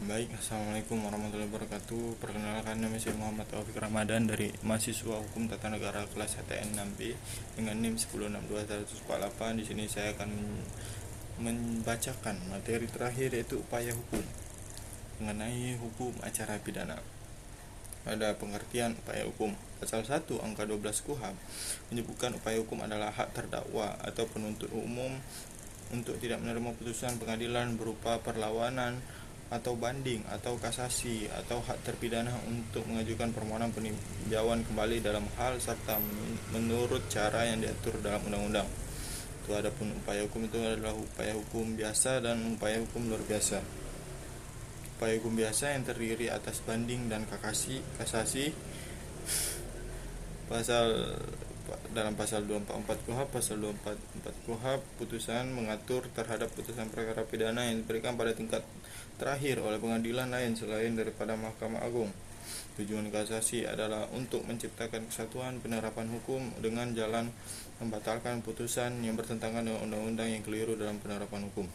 Baik, Assalamualaikum warahmatullahi wabarakatuh. Perkenalkan, nama saya Muhammad Taufik Ramadan dari mahasiswa Hukum Tata Negara kelas HTN 6B dengan NIM 1062148. Di sini saya akan membacakan materi terakhir, yaitu upaya hukum mengenai hukum acara pidana. Pada pengertian upaya hukum, pasal 1 angka 12 KUHP menyebutkan upaya hukum adalah hak terdakwa atau penuntut umum untuk tidak menerima putusan pengadilan berupa perlawanan atau banding atau kasasi, atau hak terpidana untuk mengajukan permohonan peninjauan kembali dalam hal serta menurut cara yang diatur dalam undang-undang. Itu adapun upaya hukum itu adalah upaya hukum biasa dan upaya hukum luar biasa. Upaya hukum biasa yang terdiri atas banding dan kasasi dalam pasal 244 KUHP, pasal 244 KUHP, putusan mengatur terhadap putusan perkara pidana yang diberikan pada tingkat terakhir oleh pengadilan lain selain daripada Mahkamah Agung. Tujuan kasasi adalah untuk menciptakan kesatuan penerapan hukum dengan jalan membatalkan putusan yang bertentangan dengan undang-undang yang keliru dalam penerapan hukum.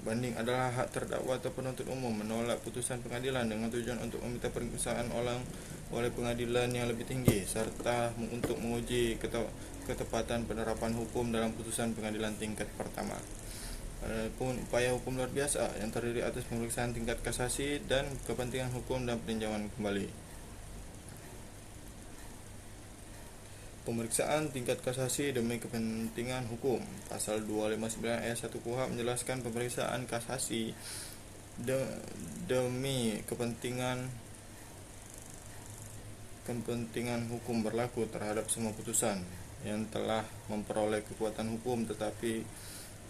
Banding adalah hak terdakwa atau penuntut umum menolak putusan pengadilan dengan tujuan untuk meminta periksaan ulang oleh pengadilan yang lebih tinggi, serta untuk menguji ketepatan penerapan hukum dalam putusan pengadilan tingkat pertama. Adapun upaya hukum luar biasa yang terdiri atas pemeriksaan tingkat kasasi dan kepentingan hukum dan peninjauan kembali. Pemeriksaan tingkat kasasi demi kepentingan hukum. Pasal 259 ayat 1 KUHP menjelaskan pemeriksaan kasasi demi kepentingan hukum berlaku terhadap semua putusan yang telah memperoleh kekuatan hukum tetapi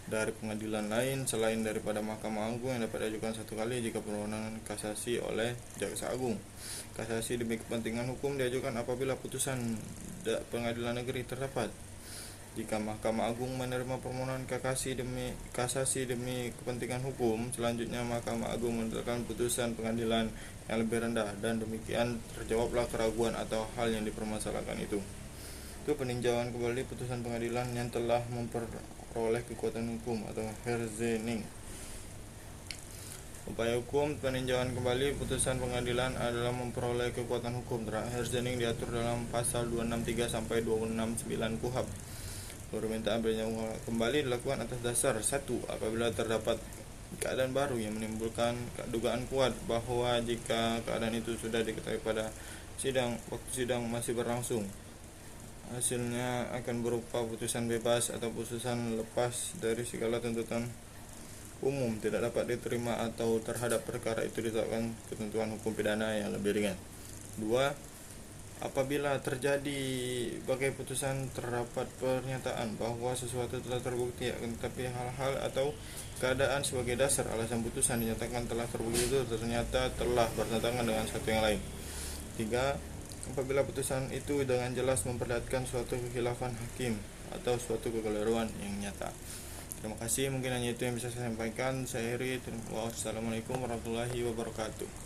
dari pengadilan lain selain daripada Mahkamah Agung yang dapat diajukan satu kali jika permohonan kasasi oleh Jaksa Agung. Kasasi demi kepentingan hukum diajukan apabila putusan pengadilan negeri terdapat. Jika Mahkamah Agung menerima permohonan kasasi demi kepentingan hukum, selanjutnya Mahkamah Agung menetapkan putusan pengadilan yang lebih rendah, dan demikian terjawablah keraguan atau hal yang dipermasalahkan itu. Itu peninjauan kembali putusan pengadilan yang telah memperoleh kekuatan hukum atau hearszening. Upaya hukum peninjauan kembali putusan pengadilan adalah memperoleh kekuatan hukum. Hearszening diatur dalam pasal 263 sampai 269 KUHP. Permintaan peninjauan kembali dilakukan atas dasar 1. Apabila terdapat keadaan baru yang menimbulkan dugaan kuat bahwa jika keadaan itu sudah diketahui pada waktu sidang masih berlangsung, hasilnya akan berupa putusan bebas atau putusan lepas dari segala tuntutan umum tidak dapat diterima, atau terhadap perkara itu ditetapkan ketentuan hukum pidana yang lebih ringan. 2. Apabila terjadi bagai putusan terdapat pernyataan bahwa sesuatu telah terbukti, tetapi hal-hal atau keadaan sebagai dasar alasan putusan dinyatakan telah terbukti itu ternyata telah bertentangan dengan satu yang lain. 3. Apabila putusan itu dengan jelas memperlihatkan suatu kekhilafan hakim atau suatu kekeliruan yang nyata. Terima kasih, mungkin hanya itu yang bisa saya sampaikan. Saya Heri. Wassalamualaikum warahmatullahi wabarakatuh.